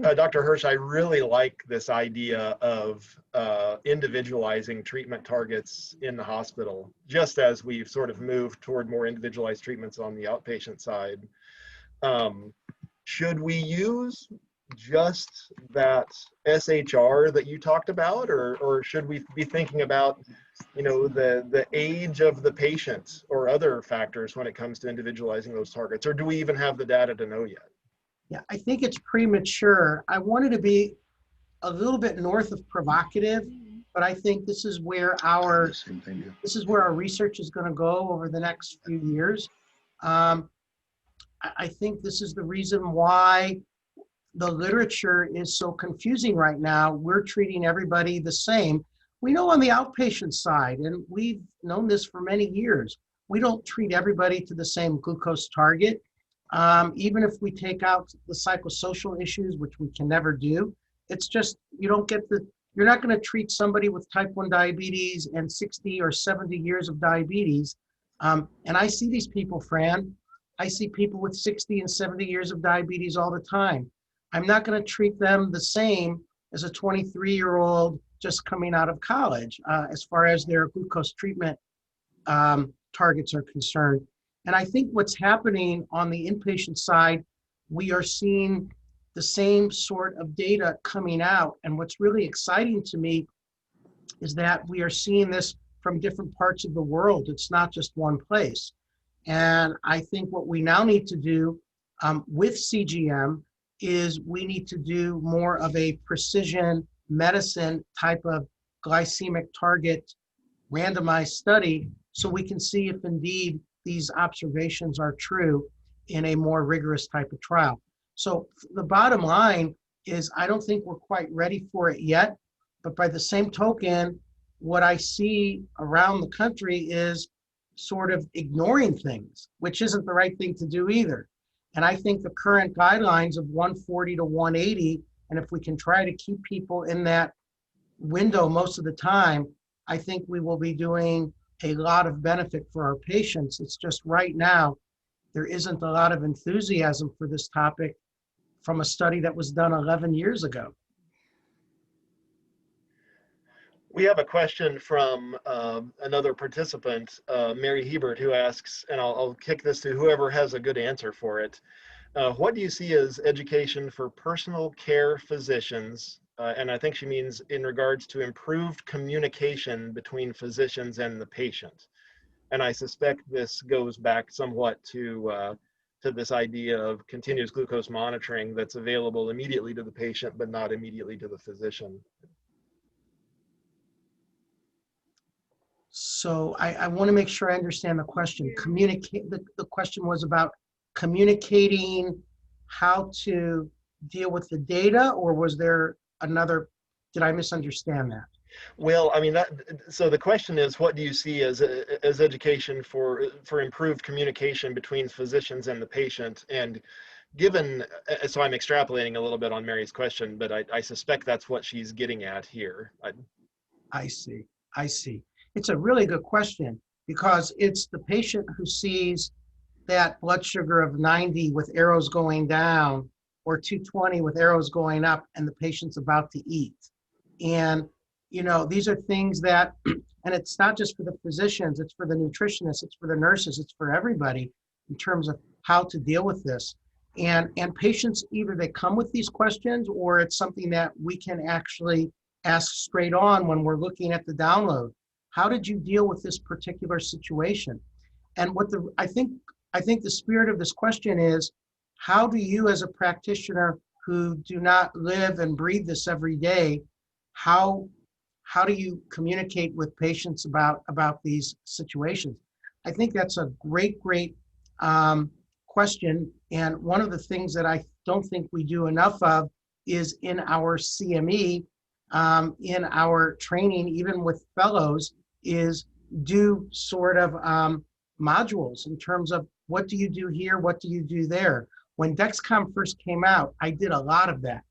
Dr. Hirsch, I really like this idea of individualizing treatment targets in the hospital, just as we've sort of moved toward more individualized treatments on the outpatient side. Um, should we use just that SHR that you talked about, or should we be thinking about, the age of the patient or other factors when it comes to individualizing those targets, or do we even have the data to know yet? Yeah, I think it's premature. I wanted to be a little bit north of provocative, but I think this is where our research is going to go over the next few years. I think this is the reason why the literature is so confusing right now. We're treating everybody the same. We know on the outpatient side, and we've known this for many years, we don't treat everybody to the same glucose target. Even if we take out the psychosocial issues, which we can never do, it's just, you're not going to treat somebody with type 1 diabetes and 60 or 70 years of diabetes. And I see these people, Fran. I see people with 60 and 70 years of diabetes all the time. I'm not going to treat them the same as a 23-year-old just coming out of college as far as their glucose treatment targets are concerned. And I think what's happening on the inpatient side, we are seeing the same sort of data coming out. And what's really exciting to me is that we are seeing this from different parts of the world. It's not just one place. And I think what we now need to do with CGM is we need to do more of a precision medicine type of glycemic target randomized study so we can see if indeed these observations are true in a more rigorous type of trial. So the bottom line is I don't think we're quite ready for it yet, but by the same token, what I see around the country is sort of ignoring things, which isn't the right thing to do either. And I think the current guidelines of 140 to 180, and if we can try to keep people in that window most of the time, I think we will be doing a lot of benefit for our patients. It's just right now, there isn't a lot of enthusiasm for this topic from a study that was done 11 years ago. We have a question from another participant, Mary Hebert, who asks, and I'll kick this to whoever has a good answer for it. What do you see as education for personal care physicians? And I think she means in regards to improved communication between physicians and the patient. And I suspect this goes back somewhat to this idea of continuous glucose monitoring that's available immediately to the patient, but not immediately to the physician. So I want to make sure I understand the question. The question was about communicating how to deal with the data, or was there another, did I misunderstand that? Well, I mean, so the question is, what do you see as education for improved communication between physicians and the patient? And given, so I'm extrapolating a little bit on Mary's question, but I suspect that's what she's getting at here. I see. It's a really good question because it's the patient who sees that blood sugar of 90 with arrows going down or 220 with arrows going up and the patient's about to eat. And, these are things that, and it's not just for the physicians, it's for the nutritionists, it's for the nurses, it's for everybody in terms of how to deal with this. And patients, either they come with these questions or it's something that we can actually ask straight on when we're looking at the download. How did you deal with this particular situation? And I think the spirit of this question is, how do you as a practitioner who do not live and breathe this every day, how do you communicate with patients about these situations? I think that's a great question. And one of the things that I don't think we do enough of is in our CME, in our training, even with fellows, is do sort of modules in terms of what do you do here, what do you do there. When Dexcom first came out, I did a lot of that.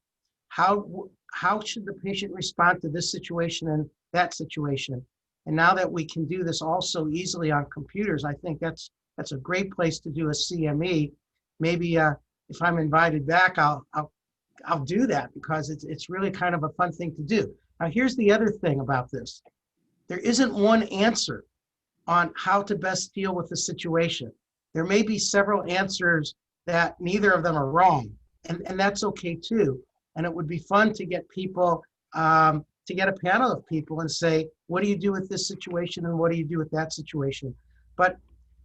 How should the patient respond to this situation and that situation? And now that we can do this all so easily on computers, I think that's a great place to do a CME. Maybe if I'm invited back, I'll I'll do that because it's really kind of a fun thing to do. Now, here's the other thing about this. There isn't one answer on how to best deal with the situation. There may be several answers that neither of them are wrong, and that's okay too. And it would be fun to get people, to get a panel of people and say, what do you do with this situation and what do you do with that situation? But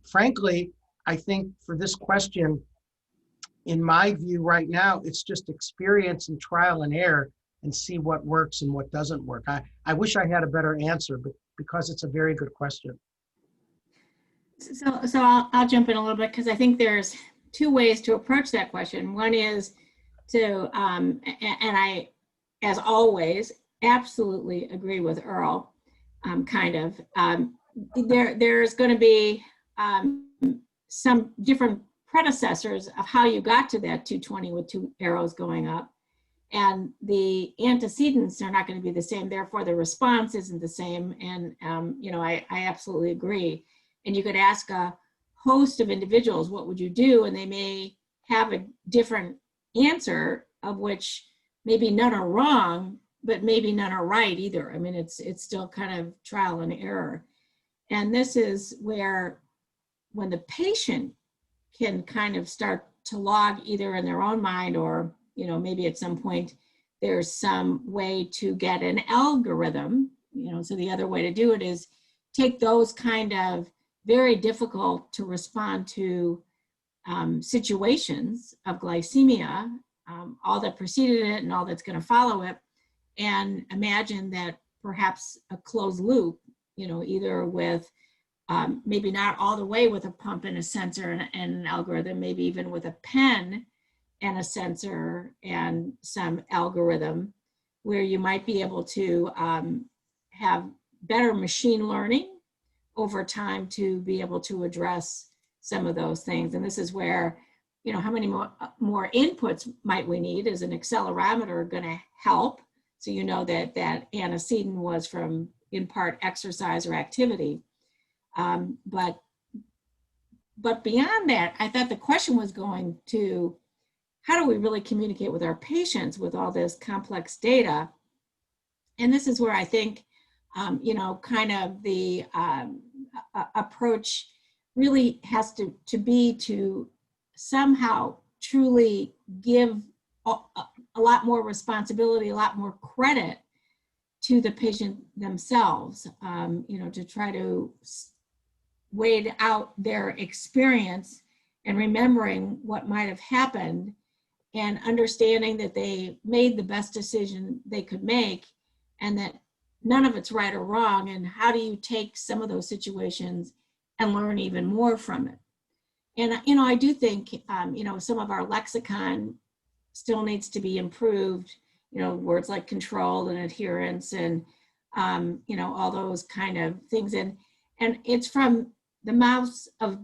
frankly, I think for this question, in my view right now, it's just experience and trial and error and see what works and what doesn't work. I wish I had a better answer, but because it's a very good question. So I'll jump in a little bit because I think there's two ways to approach that question. One is to, and I, as always, absolutely agree with Earl, there's going to be some different predecessors of how you got to that 220 with two arrows going up. And the antecedents are not going to be the same. Therefore, the response isn't the same. And, I absolutely agree. And you could ask a host of individuals, what would you do? And they may have a different answer, of which maybe none are wrong, but maybe none are right either. I mean, it's still kind of trial and error. And this is where, when the patient can kind of start to log either in their own mind or, maybe at some point there's some way to get an algorithm, so the other way to do it is take those kind of very difficult to respond to situations of glycemia, all that preceded it and all that's going to follow it, and imagine that perhaps a closed loop, either with maybe not all the way with a pump and a sensor and an algorithm, maybe even with a pen and a sensor and some algorithm, where you might be able to have better machine learning over time to be able to address some of those things. And this is where, how many more inputs might we need? Is an accelerometer going to help? So that antecedent was from, in part, exercise or activity. But beyond that, I thought the question was going to, how do we really communicate with our patients with all this complex data? And this is where I think, kind of the approach really has to be to somehow truly give a lot more responsibility, a lot more credit to the patient themselves, to try to wade out their experience and remembering what might have happened and understanding that they made the best decision they could make and that none of it's right or wrong. And how do you take some of those situations and learn even more from it? And, I do think, some of our lexicon still needs to be improved, words like control and adherence and, all those kind of things. And it's from the mouths of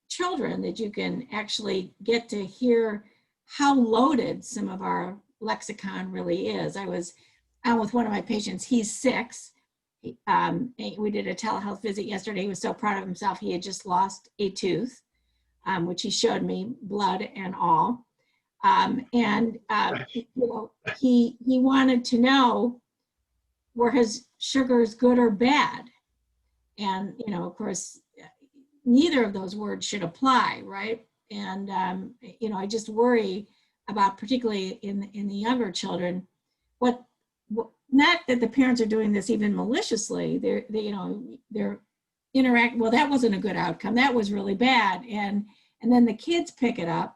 children that you can actually get to hear how loaded some of our lexicon really is. I was out with one of my patients, he's 6. We did a telehealth visit yesterday. He was so proud of himself. He had just lost a tooth, which he showed me, blood and all. He wanted to know, were his sugars good or bad? And, of course, neither of those words should apply, right? And, I just worry about, particularly in the younger children, what not that the parents are doing this even maliciously, they're interact, well, that wasn't a good outcome, that was really bad. And then the kids pick it up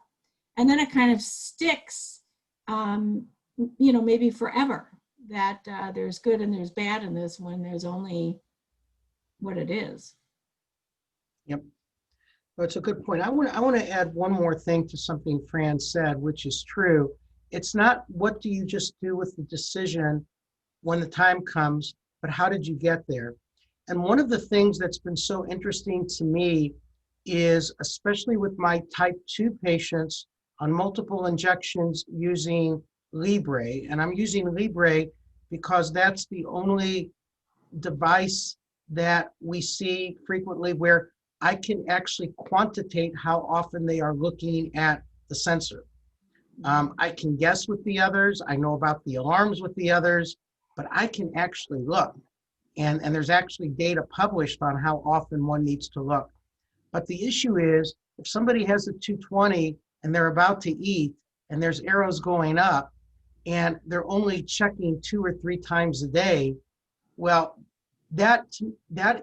and then it kind of sticks, maybe forever, that there's good and there's bad in this when there's only what it is. Yep. Well, it's a good point. I want to add one more thing to something Fran said, which is true. It's not what do you just do with the decision when the time comes, but how did you get there? And one of the things that's been so interesting to me is, especially with my type 2 patients on multiple injections using Libre, and I'm using Libre because that's the only device that we see frequently where I can actually quantitate how often they are looking at the sensor. I can guess with the others. I know about the alarms with the others, but I can actually look. And there's actually data published on how often one needs to look. But the issue is, if somebody has a 220 and they're about to eat and there's arrows going up and they're only checking 2 or 3 times a day, well, that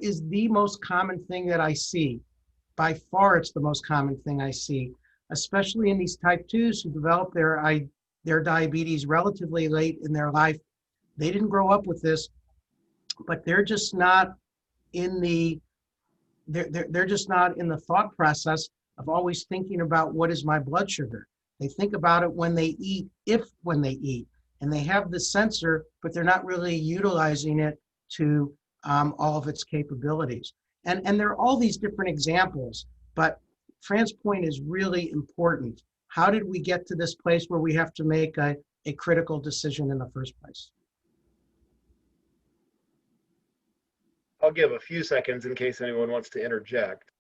is the most common thing that I see. By far, it's the most common thing I see, especially in these type 2s who develop their diabetes relatively late in their life. They didn't grow up with this, but they're just not in the they're just not in the thought process of always thinking about what is my blood sugar. They think about it when they eat, when they eat, and they have the sensor, but they're not really utilizing it to all of its capabilities. And there are all these different examples, but Fran's point is really important. How did we get to this place where we have to make a critical decision in the first place? I'll give a few seconds in case anyone wants to interject.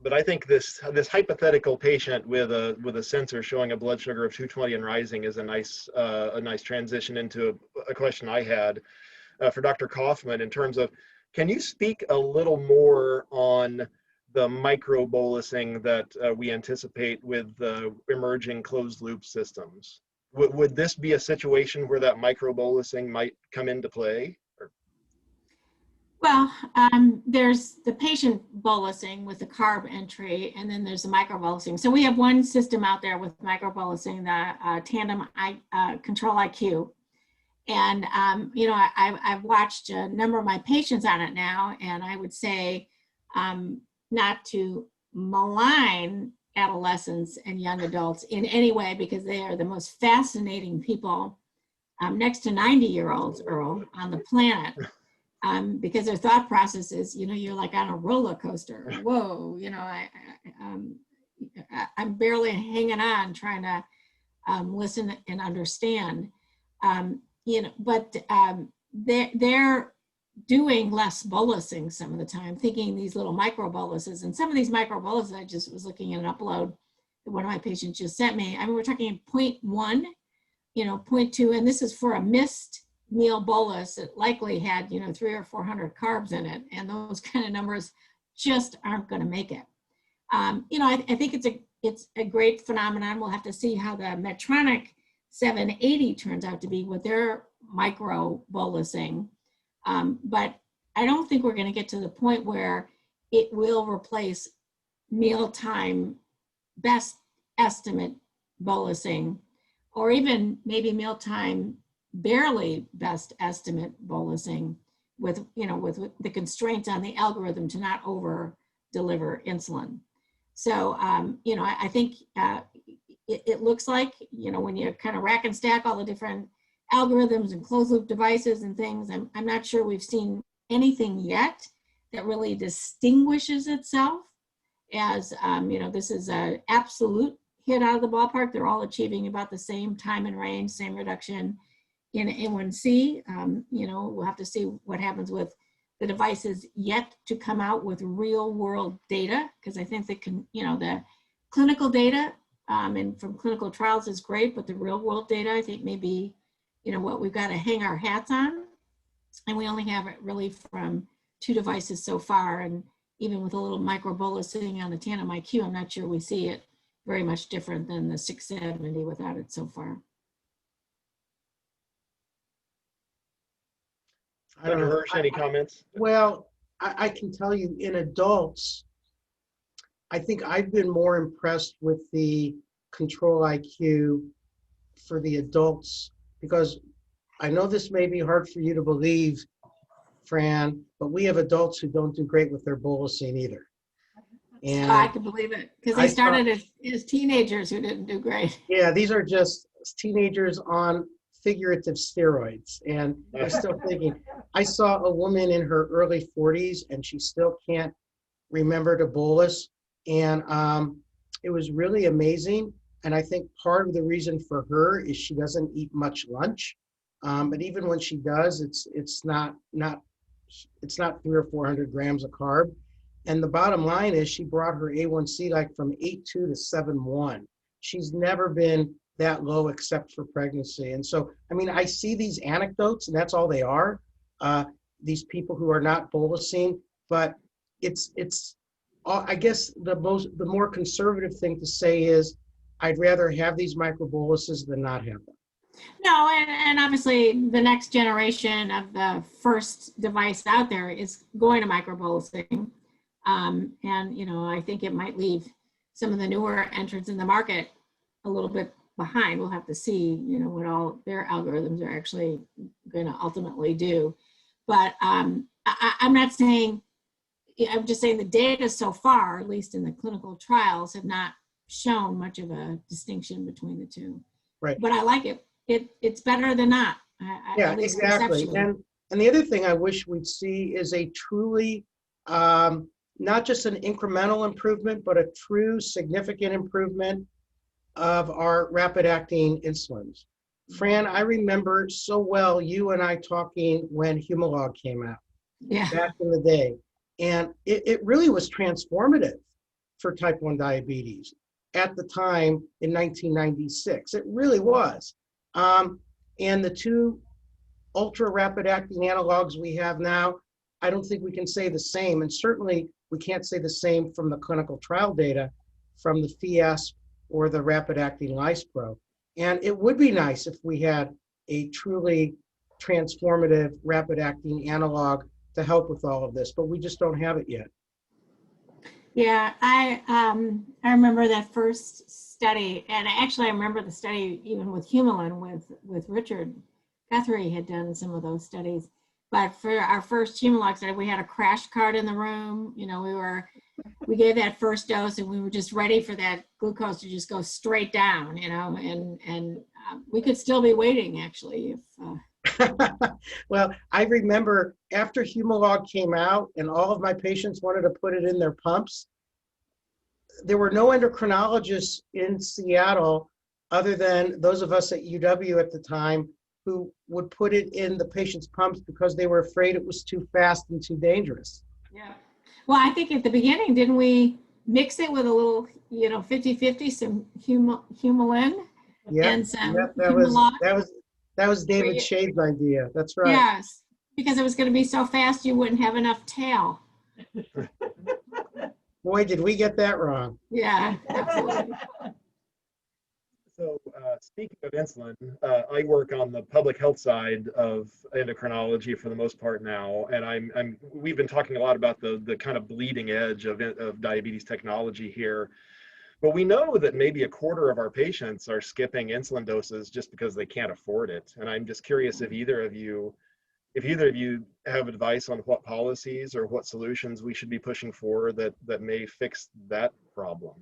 But I think this hypothetical patient with a sensor showing a blood sugar of 220 and rising is a nice transition into a question I had for Dr. Kaufman in terms of, can you speak a little more on the micro bolusing that we anticipate with emerging closed loop systems? Would this be a situation where that micro bolusing might come into play? Well, there's the patient bolusing with the carb entry, and then there's the micro bolusing. So we have one system out there with micro bolusing, the Tandem Control IQ. And, you know, I've watched a number of my patients on it now, and I would say not to malign adolescents and young adults in any way, because they are the most fascinating people next to 90-year-olds, Earl, on the planet. Because their thought process is, you know, you're like on a roller coaster. Whoa, you know, I'm barely hanging on, trying to listen and understand. You know, but they're doing less bolusing some of the time, thinking these little micro boluses. And some of these micro boluses, I just was looking at an upload that one of my patients just sent me. I mean, we're talking 0.1, you know, 0.2, and this is for a missed meal bolus. It likely had, you know, 300 or 400 carbs in it, and those kind of numbers just aren't going to make it. You know, I think it's a great phenomenon. We'll have to see how the Medtronic 780 turns out to be with their micro bolusing. But I don't think we're going to get to the point where it will replace mealtime best estimate bolusing, or even maybe mealtime barely best estimate bolusing, with, you know, with the constraints on the algorithm to not over deliver insulin. So, you know, I think it looks like, you know, when you kind of rack and stack all the different algorithms and closed loop devices and things, I'm not sure we've seen anything yet that really distinguishes itself as, you know, this is an absolute hit out of the ballpark. They're all achieving about the same time and range, same reduction in A1C. You know, we'll have to see what happens with the devices yet to come out with real world data, because I think you know, the clinical data and from clinical trials is great, but the real world data, I think, may be, you know, what we've got to hang our hats on. And we only have it really from 2 devices so far. And even with a little micro bolusing on the Tandem IQ, I'm not sure we see it very much different than the 670 without it so far. Dr. Hirsch, any comments? Well, I can tell you, in adults, I think I've been more impressed with the Control IQ for the adults, because I know this may be hard for you to believe, Fran, but we have adults who don't do great with their bolusing either. And I can believe it, because they started as teenagers who didn't do great. Yeah, these are just teenagers on figurative steroids. And I'm still thinking, I saw a woman in her early 40s and she still can't remember to bolus. And it was really amazing. And I think part of the reason for her is she doesn't eat much lunch. But even when she does, it's not 300 or 400 grams of carb. And the bottom line is she brought her A1C like from 8.2 to 7.1. She's never been that low except for pregnancy. And so, I mean, I see these anecdotes, and that's all they are. These people who are not bolusing, but it's I guess the more conservative thing to say is I'd rather have these microboluses than not have them. No, and obviously the next generation of the first device out there is going to microbolusing. And, you know, I think it might leave some of the newer entrants in the market a little bit behind. We'll have to see, you know, what all their algorithms are actually going to ultimately do. But I'm not saying, I'm just saying the data so far, at least in the clinical trials, have not shown much of a distinction between the two. Right. But I like it. It's better than not. Yeah, exactly. And the other thing I wish we'd see is a truly, not just an incremental improvement, but a true significant improvement of our rapid acting insulins. Fran, I remember so well you and I talking when Humalog came out back in the day. And it really was transformative for type 1 diabetes at the time in 1996. It really was. And the two ultra rapid acting analogs we have now, I don't think we can say the same. And certainly we can't say the same from the clinical trial data from the Fiasp or the rapid acting Lispro. And it would be nice if we had a truly transformative rapid acting analog to help with all of this, but we just don't have it yet. Yeah, I remember that first study, and actually I remember the study even with Humulin with Richard Guthrie had done some of those studies. But for our first Humalog study, we had a crash cart in the room. You know, we gave that first dose, and we were just ready for that glucose to just go straight down. You know, and we could still be waiting actually if. Well, I remember after Humalog came out and all of my patients wanted to put it in their pumps, there were no endocrinologists in Seattle other than those of us at UW at the time who would put it in the patient's pumps because they were afraid it was too fast and too dangerous. Yeah. Well, I think at the beginning, didn't we mix it with a little, you know, 50-50, some Humulin and some Humalog? That was David Shade's idea. That's right. Yes, because it was going to be so fast you wouldn't have enough tail. Boy, did we get that wrong. Yeah, absolutely. So speaking of insulin, I work on the public health side of endocrinology for the most part now, and we've been talking a lot about the kind of bleeding edge of diabetes technology here. But we know that maybe a quarter of our patients are skipping insulin doses just because they can't afford it. And I'm just curious if either of you have advice on what policies or what solutions we should be pushing for that may fix that problem.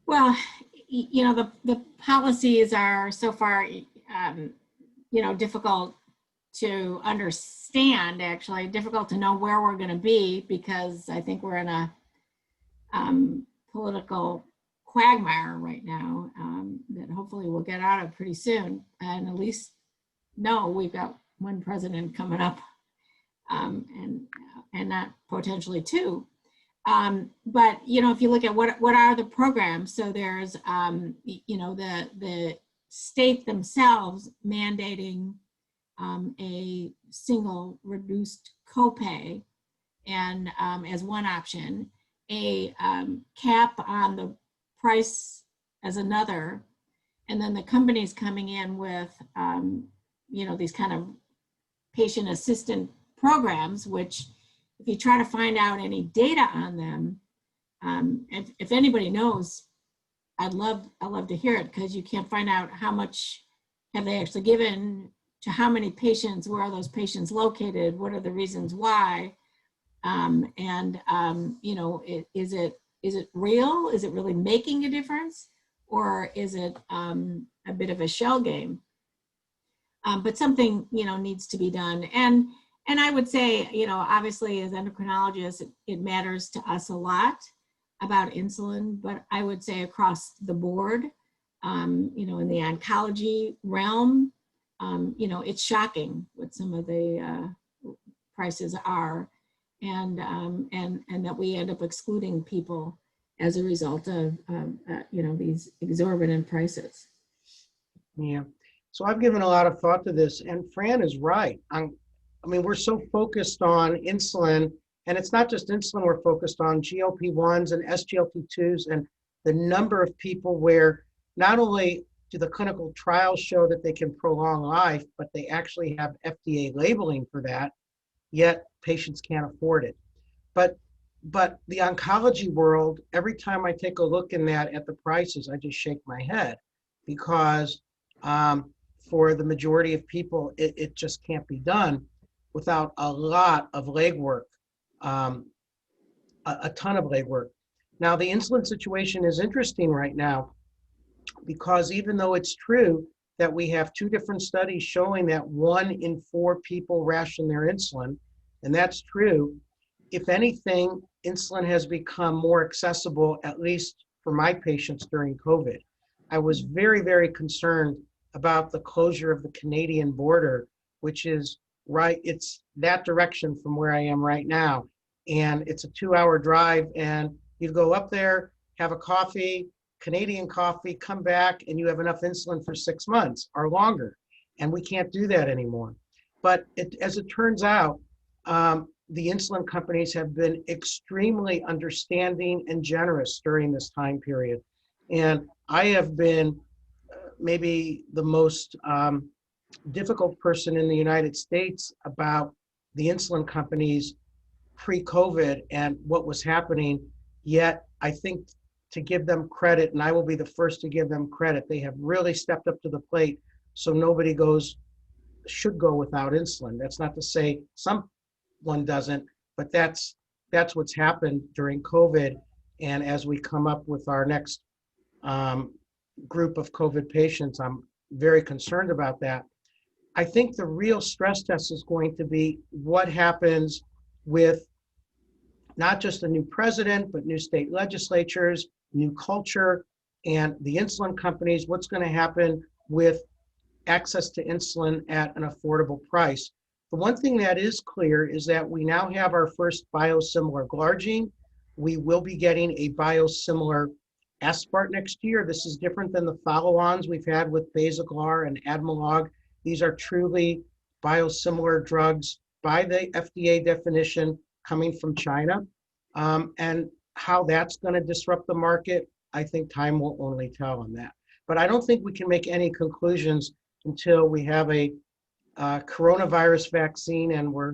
Well, you know, the policies are so far, you know, difficult to understand, actually, difficult to know where we're going to be, because I think we're in a political quagmire right now that hopefully we'll get out of pretty soon, and at least know we've got one president coming up, and not potentially two. But you know, if you look at what are the programs, so there's you know, the state themselves mandating a single reduced copay, and as one option, a cap on the price as another, and then the companies coming in with you know, these kind of patient assistant programs, which if you try to find out any data on them, if anybody knows, I'd love to hear it, because you can't find out how much have they actually given to how many patients, where are those patients located, what are the reasons why, and you know, is it real? Is it really making a difference, or is it a bit of a shell game? But something, you know, needs to be done. And I would say, you know, obviously as endocrinologists, it matters to us a lot about insulin, but I would say across the board, you know, in the oncology realm, you know, it's shocking what some of the prices are. and that we end up excluding people as a result of these exorbitant prices. Yeah. So I've given a lot of thought to this, and Fran is right. I mean, we're so focused on insulin, and it's not just insulin, we're focused on GLP-1s and SGLT2s, and the number of people where not only do the clinical trials show that they can prolong life, but they actually have FDA labeling for that, yet patients can't afford it. But the oncology world, every time I take a look in that at the prices, I just shake my head, because for the majority of people, it just can't be done without a lot of legwork, a ton of legwork. Now, the insulin situation is interesting right now, because even though it's true that we have 2 different studies showing that 1 in 4 people ration their insulin, and that's true, if anything, insulin has become more accessible, at least for my patients during COVID. I was very, very concerned about the closure of the Canadian border, which is right, it's that direction from where I am right now. And it's a 2-hour drive, and you go up there, have a coffee, Canadian coffee, come back, and you have enough insulin for 6 months or longer. And we can't do that anymore. But as it turns out, the insulin companies have been extremely understanding and generous during this time period. And I have been maybe the most difficult person in the United States about the insulin companies pre-COVID and what was happening. Yet I think, to give them credit, and I will be the first to give them credit, they have really stepped up to the plate, so nobody should go without insulin. That's not to say someone doesn't, but that's what's happened during COVID. And as we come up with our next group of COVID patients, I'm very concerned about that. I think the real stress test is going to be what happens with not just a new president, but new state legislatures, new culture, and the insulin companies. What's going to happen with access to insulin at an affordable price? The one thing that is clear is that we now have our first biosimilar glargine. We will be getting a biosimilar aspart next year. This is different than the follow-ons we've had with Basaglar and Admelog. These are truly biosimilar drugs by the FDA definition, coming from China. And how that's going to disrupt the market, I think time will only tell on that. But I don't think we can make any conclusions until we have a coronavirus vaccine, and we're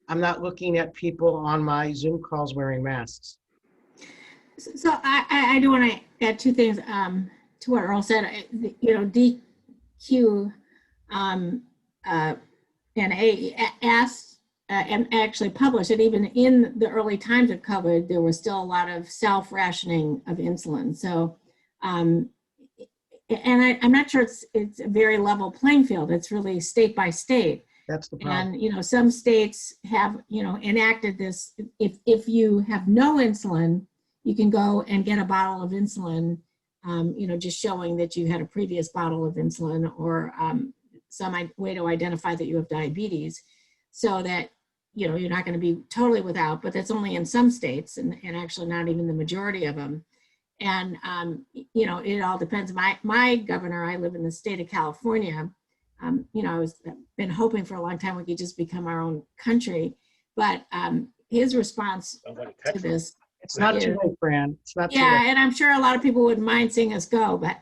I'm not looking at people on my Zoom calls wearing masks. So I do want to add 2 things to what Earl said. DQ NA asked and actually published it. Even in the early times of COVID, there was still a lot of self-rationing of insulin. So, and I'm not sure it's a very level playing field. It's really state by state. That's the problem. And some states have enacted this. If you have no insulin, you can go and get a bottle of insulin. Just showing that you had a previous bottle of insulin, or some way to identify that you have diabetes, so that you're not going to be totally without. But that's only in some states, and actually not even the majority of them. And it all depends. My governor, I live in the state of California. I was been hoping for a long time we could just become our own country, but his response to this. It's not too late, Fran. It's not too Yeah, late. and I'm sure a lot of people wouldn't mind seeing us go, but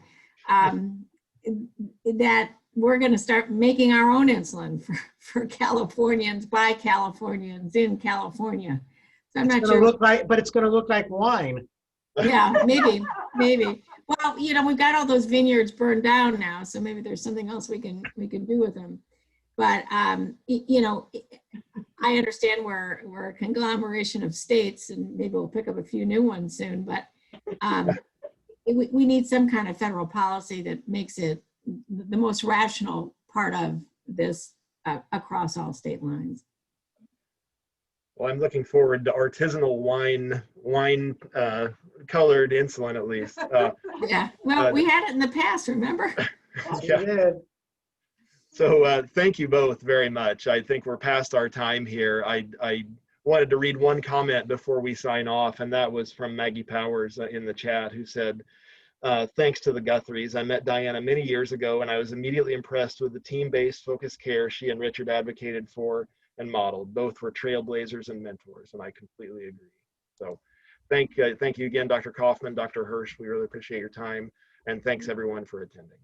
that we're going to start making our own insulin for Californians, by Californians, in California. So I'm not sure. But it's going to look like wine. Yeah, maybe. Well, we've got all those vineyards burned down now, so maybe there's something else we can do with them. But I understand we're a conglomeration of states, and maybe we'll pick up a few new ones soon. But we need some kind of federal policy that makes it the most rational part of this across all state lines. Well, I'm looking forward to artisanal wine colored insulin, at least. Yeah, well, we had it in the past, remember? Yeah. So thank you both very much. I think we're past our time here. I wanted to read one comment before we sign off, and that was from Maggie Powers in the chat, who said, thanks to the Guthries, I met Diana many years ago, and I was immediately impressed with the team-based focused care she and Richard advocated for and modeled. Both were trailblazers and mentors, and I completely agree. So thank you again, Dr. Kaufman, Dr. Hirsch. We really appreciate your time, and thanks everyone for attending.